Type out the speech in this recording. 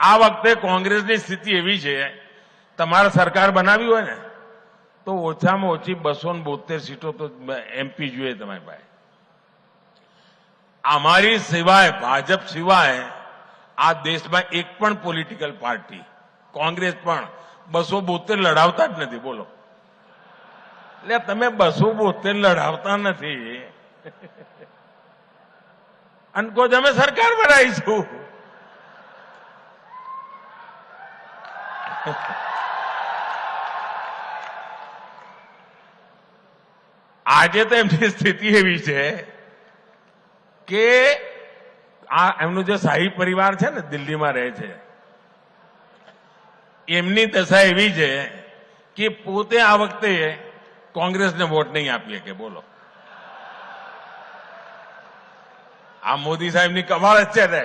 આ વખતે કોંગ્રેસની સ્થિતિ એવી છે, તમારે સરકાર બનાવી હોય ને તો ઓછામાં ઓછી 272 સીટો તો એમપી જોઈએ તમારી પાસે. અમારી સિવાય, ભાજપ સિવાય આ દેશમાં એક પણ પોલિટિકલ પાર્ટી, કોંગ્રેસ પણ 272 લડાવતા જ નથી. બોલો, એટલે તમે 272 લડાવતા નથી અને કહો અમે સરકાર બનાવીશું. આજે તો એમની સ્થિતિ એવી છે કે આ એમનું જે શાહી પરિવાર છે ને, દિલ્હીમાં રહે છે, એમની દશા એવી છે કે પોતે આ વખતે કોંગ્રેસને વોટ નહીં આપીએ કે. બોલો, આ મોદી સાહેબની કમાલ જ છે ને.